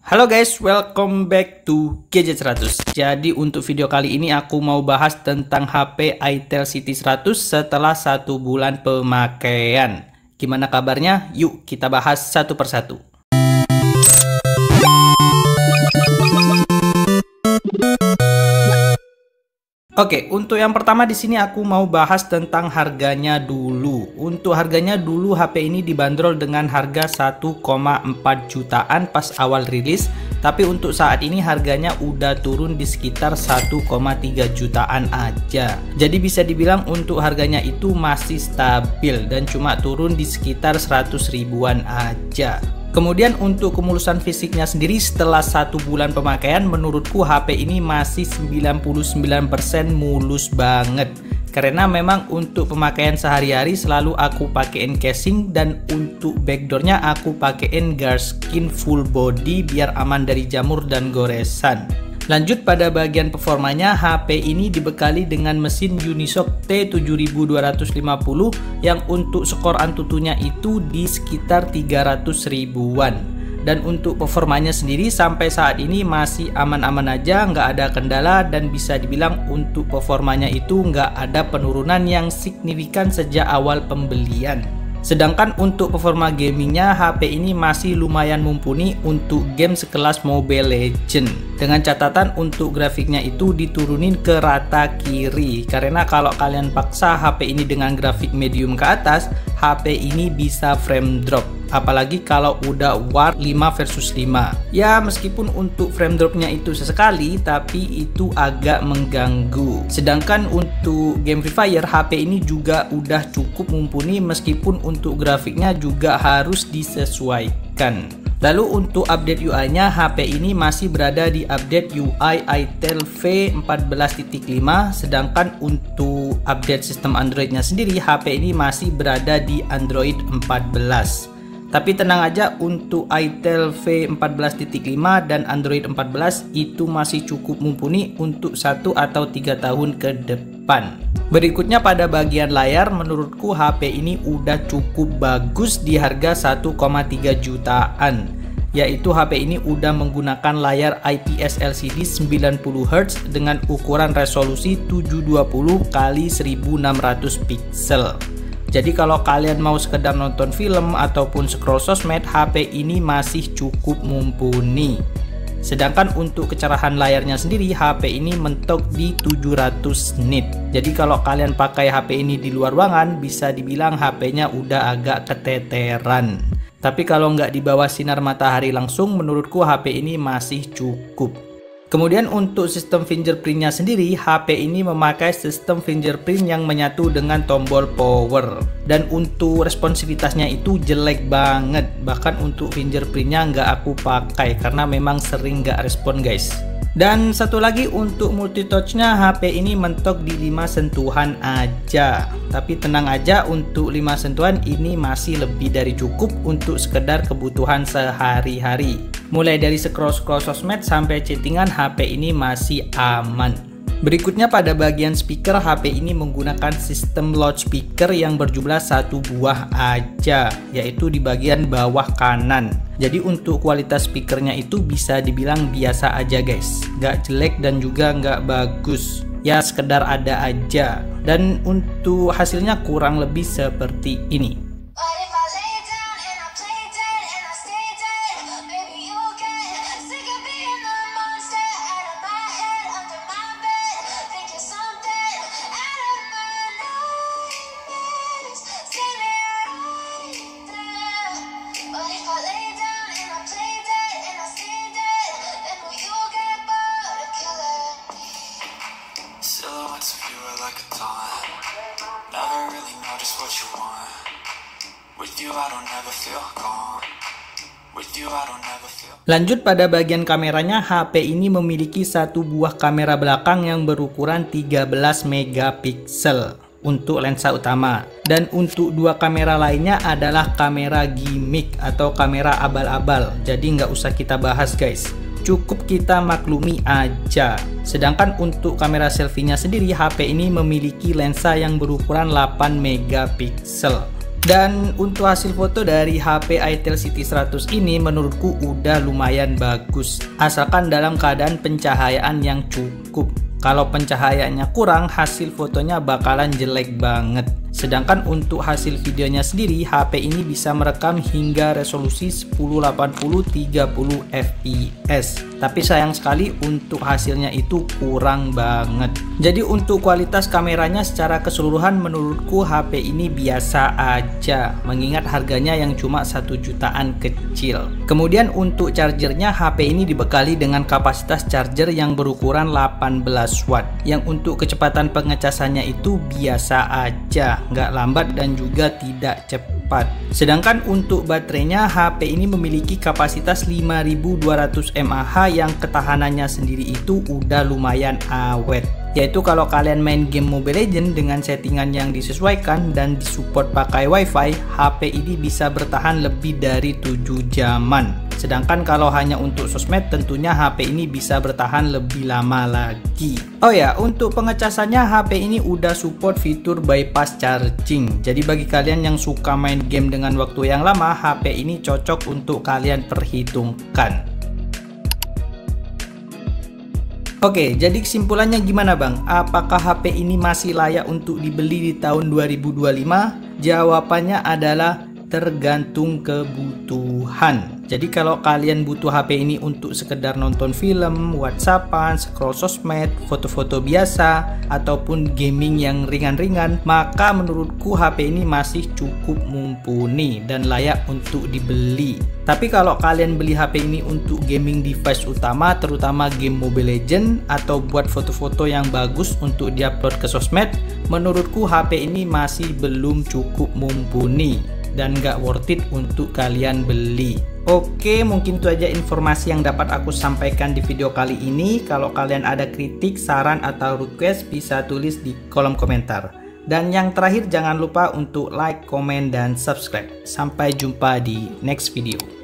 Halo guys, welcome back to Gadget 100. Jadi untuk video kali ini aku mau bahas tentang HP itel City 100 setelah 1 bulan pemakaian. Gimana kabarnya? Yuk kita bahas satu persatu. Oke, untuk yang pertama di sini aku mau bahas tentang harganya dulu. Untuk harganya dulu HP ini dibanderol dengan harga 1,4 jutaan pas awal rilis, tapi untuk saat ini harganya udah turun di sekitar 1,3 jutaan aja. Jadi bisa dibilang untuk harganya itu masih stabil dan cuma turun di sekitar 100 ribuan aja. Kemudian untuk kemulusan fisiknya sendiri setelah 1 bulan pemakaian, menurutku HP ini masih 99% mulus banget. Karena memang untuk pemakaian sehari-hari selalu aku pakein casing, dan untuk backdoornya aku pakein Guardskin full body biar aman dari jamur dan goresan. Lanjut pada bagian performanya, HP ini dibekali dengan mesin Unisoc T7250 yang untuk skor Antutunya itu di sekitar 300 ribuan. Dan untuk performanya sendiri sampai saat ini masih aman-aman aja, nggak ada kendala, dan bisa dibilang untuk performanya itu nggak ada penurunan yang signifikan sejak awal pembelian. Sedangkan untuk performa gamingnya, HP ini masih lumayan mumpuni untuk game sekelas Mobile Legends. Dengan catatan untuk grafiknya itu diturunin ke rata kiri, karena kalau kalian paksa HP ini dengan grafik medium ke atas, HP ini bisa frame drop. Apalagi kalau udah war 5 versus 5. Ya meskipun untuk frame dropnya itu sesekali, tapi itu agak mengganggu. Sedangkan untuk game Free Fire, HP ini juga udah cukup mumpuni meskipun untuk grafiknya juga harus disesuaikan. Lalu untuk update UI-nya, HP ini masih berada di update UI itel V14.5, sedangkan untuk update sistem Android-nya sendiri, HP ini masih berada di Android 14. Tapi tenang aja, untuk itel V14.5 dan Android 14 itu masih cukup mumpuni untuk 1 atau 3 tahun ke depan. Berikutnya pada bagian layar, menurutku HP ini udah cukup bagus di harga 1,3 jutaan. Yaitu HP ini udah menggunakan layar IPS LCD 90Hz dengan ukuran resolusi 720 x 1600 pixel. Jadi kalau kalian mau sekedar nonton film ataupun scroll sosmed, HP ini masih cukup mumpuni. Sedangkan untuk kecerahan layarnya sendiri, HP ini mentok di 700 nit. Jadi kalau kalian pakai HP ini di luar ruangan, bisa dibilang HP-nya udah agak keteteran. Tapi kalau nggak di bawah sinar matahari langsung, menurutku HP ini masih cukup. Kemudian untuk sistem fingerprintnya sendiri, HP ini memakai sistem fingerprint yang menyatu dengan tombol power. Dan untuk responsivitasnya itu jelek banget. Bahkan untuk fingerprintnya nggak aku pakai karena memang sering nggak respon guys. Dan satu lagi untuk multitouchnya, HP ini mentok di 5 sentuhan aja. Tapi tenang aja, untuk 5 sentuhan ini masih lebih dari cukup untuk sekedar kebutuhan sehari-hari. Mulai dari scroll-scroll sosmed sampai chattingan, HP ini masih aman. Berikutnya pada bagian speaker, HP ini menggunakan sistem loudspeaker yang berjumlah 1 buah aja, yaitu di bagian bawah kanan. Jadi untuk kualitas speakernya itu bisa dibilang biasa aja guys, nggak jelek dan juga nggak bagus, ya sekedar ada aja. Dan untuk hasilnya kurang lebih seperti ini. Lanjut pada bagian kameranya, HP ini memiliki 1 buah kamera belakang yang berukuran 13 megapiksel untuk lensa utama. Dan untuk 2 kamera lainnya adalah kamera gimmick atau kamera abal-abal. Jadi nggak usah kita bahas guys, cukup kita maklumi aja. Sedangkan untuk kamera selfie-nya sendiri, HP ini memiliki lensa yang berukuran 8 megapiksel. Dan untuk hasil foto dari HP Itel City 100 ini menurutku udah lumayan bagus, asalkan dalam keadaan pencahayaan yang cukup. Kalau pencahayaannya kurang, hasil fotonya bakalan jelek banget. Sedangkan untuk hasil videonya sendiri, HP ini bisa merekam hingga resolusi 1080 30 fps. Tapi sayang sekali untuk hasilnya itu kurang banget. Jadi untuk kualitas kameranya secara keseluruhan menurutku HP ini biasa aja, mengingat harganya yang cuma 1 jutaan kecil. Kemudian untuk chargernya, HP ini dibekali dengan kapasitas charger yang berukuran 18 watt, yang untuk kecepatan pengecasannya itu biasa aja, nggak lambat dan juga tidak cepat. Sedangkan untuk baterainya, HP ini memiliki kapasitas 5200 mAh yang ketahanannya sendiri itu udah lumayan awet. Yaitu kalau kalian main game Mobile Legends dengan settingan yang disesuaikan dan disupport pakai WiFi, HP ini bisa bertahan lebih dari 7 jaman. Sedangkan kalau hanya untuk sosmed, tentunya HP ini bisa bertahan lebih lama lagi. Oh ya, untuk pengecasannya HP ini udah support fitur bypass charging. Jadi bagi kalian yang suka main game dengan waktu yang lama, HP ini cocok untuk kalian perhitungkan. Oke, jadi kesimpulannya gimana bang? Apakah HP ini masih layak untuk dibeli di tahun 2025? Jawabannya adalah tergantung kebutuhan. Jadi kalau kalian butuh HP ini untuk sekedar nonton film, WhatsAppan, scroll sosmed, foto-foto biasa, ataupun gaming yang ringan-ringan, maka menurutku HP ini masih cukup mumpuni dan layak untuk dibeli. Tapi kalau kalian beli HP ini untuk gaming device utama, terutama game Mobile Legends, atau buat foto-foto yang bagus untuk diupload ke sosmed, menurutku HP ini masih belum cukup mumpuni dan nggak worth it untuk kalian beli. Oke, mungkin itu aja informasi yang dapat aku sampaikan di video kali ini. Kalau kalian ada kritik, saran, atau request, bisa tulis di kolom komentar. Dan yang terakhir, jangan lupa untuk like, komen, dan subscribe. Sampai jumpa di next video.